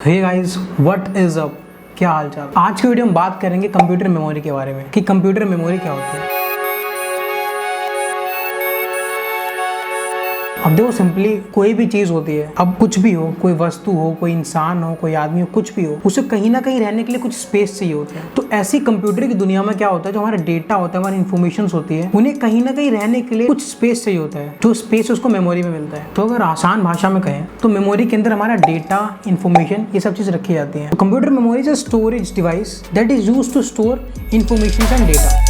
Hey guys, what is up? क्या हाल चाल। आज की वीडियो में बात करेंगे कंप्यूटर मेमोरी के बारे में कि कंप्यूटर मेमोरी क्या होती है। अब देखो, सिंपली कोई भी चीज होती है, अब कुछ भी हो, कोई वस्तु हो, कोई इंसान हो, कोई आदमी हो, कुछ भी हो, उसे कहीं ना कहीं रहने के लिए कुछ स्पेस चाहिए होता है। तो ऐसी कंप्यूटर की दुनिया में क्या होता है, जो हमारा डेटा होता है, हमारी इन्फॉर्मेशन होती है, उन्हें कहीं ना कहीं रहने के लिए कुछ स्पेस चाहिए होता है, जो स्पेस उसको मेमोरी में मिलता है। तो अगर आसान भाषा में कहें तो मेमोरी के अंदर हमारा डेटा, इन्फॉर्मेशन, ये सब चीज रखी जाती है। तो computer memory is a storage device that is used to store information and data.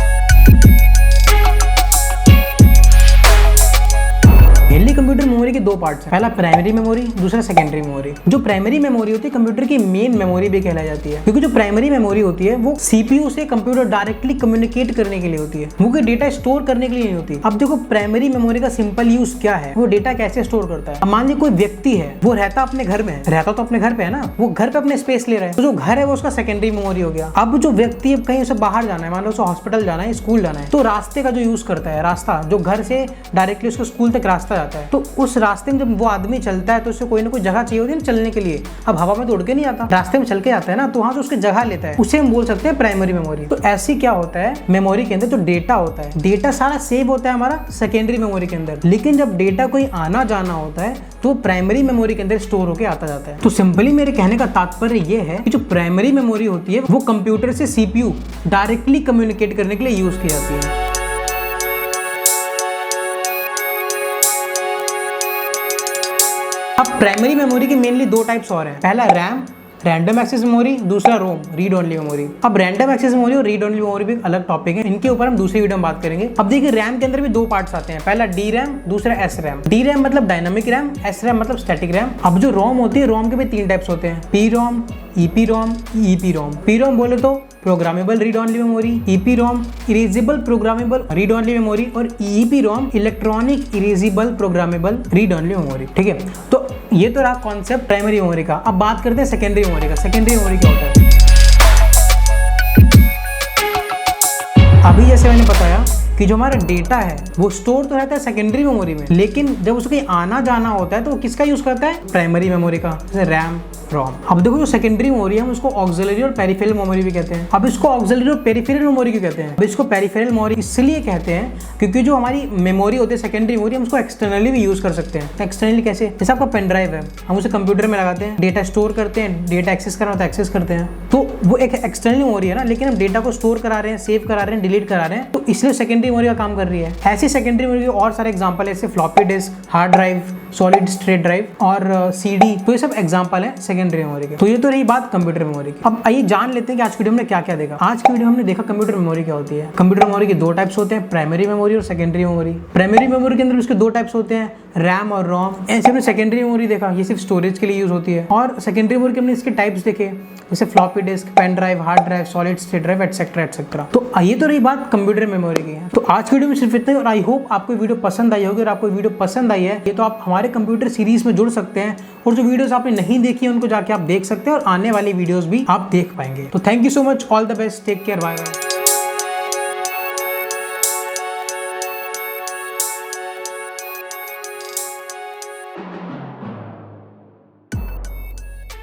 Mainly computer memory के दो पार्ट्स हैं, पहला प्राइमरी मेमोरी, दूसरा सेकेंडरी मेमोरी। जो प्राइमरी मेमोरी होती है कंप्यूटर की मेन मेमोरी भी कहलाई जाती है, क्योंकि जो प्राइमरी मेमोरी होती है वो सीपीयू से कंप्यूटर डायरेक्टली कम्युनिकेट करने के लिए होती है, वो डेटा स्टोर करने के लिए नहीं होती। अब देखो, प्राइमरी मेमोरी का सिंपल यूज क्या है, वो डेटा कैसे स्टोर करता है। अब मान लीजिए कोई व्यक्ति है, वो रहता अपने घर में है, रहता तो अपने घर पे है ना, वो घर पे अपने स्पेस ले रहा है, तो जो घर है वो उसका सेकेंडरी मेमोरी हो गया। अब जो व्यक्ति अब कहीं उसे बाहर जाना है, मान लो उसे हॉस्पिटल जाना है, स्कूल जाना है, तो रास्ते का जो यूज करता है, रास्ता जो घर से डायरेक्टली उसको स्कूल तक रास्ता जाता है, तो उस रास्ते में जब वो आदमी चलता है तो उसे कोई ना कोई जगह चाहिए होती है ना चलने के लिए। अब हवा में तो उड़ के नहीं आता, रास्ते में चल के आता है ना, तो वहां से उसकी जगह लेता है, उसे हम बोल सकते हैं प्राइमरी मेमोरी। तो ऐसी क्या होता है, मेमोरी के अंदर जो डेटा होता है, डेटा सारा सेव होता है हमारा सेकेंडरी मेमोरी के अंदर, लेकिन जब डेटा कोई आना जाना होता है तो प्राइमरी मेमोरी के अंदर स्टोर होकर आता जाता है। तो सिंपली मेरे कहने का तात्पर्य यह है कि जो प्राइमरी मेमोरी होती है वो कंप्यूटर से सीपीयू डायरेक्टली कम्युनिकेट करने के लिए यूज की जाती है। अब प्राइमरी मेमोरी की मेनली दो टाइप्स और हैं, पहला रैम, रैंडम एक्सेस मेमोरी, दूसरा रोम, रीड ओनली मेमोरी। अब रैंडम एक्सेस मेमोरी और रीड ओनली मेमोरी भी एक अलग टॉपिक है, इनके ऊपर हम दूसरी वीडियो में बात करेंगे। अब देखिए, रैम के अंदर भी दो पार्ट्स आते हैं, पहला डी रैम, दूसरा एस रैम। डी रैम मतलब डायनामिक रैम, एस रैम मतलब स्टैटिक रैम। अब जो रोम होती है, रोम के भी तीन टाइप्स होते हैं, P ROM, EP ROM, EP ROM. P ROM बोले तो programmable read only memory, EP ROM erasable programmable read only memory, और EP ROM electronic erasable programmable read only memory. ठीक है, तो ये तो रहा कॉन्सेप्ट प्राइमरी मेमोरी का। अब बात करते हैं सेकेंडरी मेमोरी का। सेकेंडरी मेमोरी क्या होता है? अभी जैसे मैंने बताया कि जो हमारा डेटा है वो स्टोर तो रहता है सेकेंडरी मेमोरी में, लेकिन जब उसको कहीं आना जाना होता है तो वो किसका यूज करता है? प्राइमरी मेमोरी का, जैसे रैम, रोम। अब देखो, जो सेकेंडरी मेमोरी है हम उसको ऑक्सिलरी और पेरिफेरल मेमोरी भी कहते हैं। अब इसको ऑक्सिलरी और पेरिफेरल मेमोरी क्यों कहते हैं? अब इसको पेरिफेरल मेमोरी इसलिए कहते हैं क्योंकि जो हमारी मेमोरी होती है सेकेंडरी मेमोरी, हम उसको एक्सटर्नली भी यूज कर सकते हैं। तो एक्सटर्नली कैसे? जैसे आपका पेन ड्राइव है, हम उसे कंप्यूटर में लगाते हैं, डेटा स्टोर करते हैं, डेटा एक्सेस करना होता है एक्सेस करते हैं, तो वो एक एक्सटर्नल मेमोरी है ना, लेकिन हम डेटा को स्टोर करा रहे हैं, सेव करा रहे हैं, डिलीट करा रहे हैं, तो इसलिए सेकेंडरी मेमोरी का काम कर रही है। ऐसी सेकेंडरी मेमोरी के और सारे एग्जांपल है, जैसे floppy disc, hard drive, solid state drive और सीडी, तो ये सब एग्जांपल है सेकेंडरी मेमोरी के। तो ये तो रही बात कंप्यूटर मेमोरी की। अब आइए जान लेते हैं कि आज की वीडियो में क्या क्या देखा। आज की वीडियो हमने देखा कंप्यूटर मेमोरी क्या होती है। कंप्यूटर मेमोरी के दो टाइप्स होते हैं, प्राइमरी मेमोरी और सेकेंडरी मेमोरी। प्राइमरी मेमोरी के अंदर उसके दो टाइप्स होते हैं, रैम और रोम। ऐसे हमने सेकेंडरी मेमोरी देखा, ये सिर्फ स्टोरेज के लिए यूज होती है। और सेकेंडरी मेमोरी के हमने इसके टाइप्स देखे, जैसे floppy disk, pen drive, hard drive, solid state drive, etcetera etcetera. तो ये तो रही बात कंप्यूटर मेमोरी की है। तो आज की वीडियो में सिर्फ इतना ही, और आई होप आपको वीडियो पसंद आई होगी। और आपको वीडियो पसंद आई है ये तो आप हमारे कंप्यूटर सीरीज में जुड़ सकते हैं, और जो वीडियोस आपने नहीं देखी है उनको जाके आप देख सकते हैं, और आने वाली वीडियोस भी आप देख पाएंगे। तो thank you so much, all the best, take care, bye bye.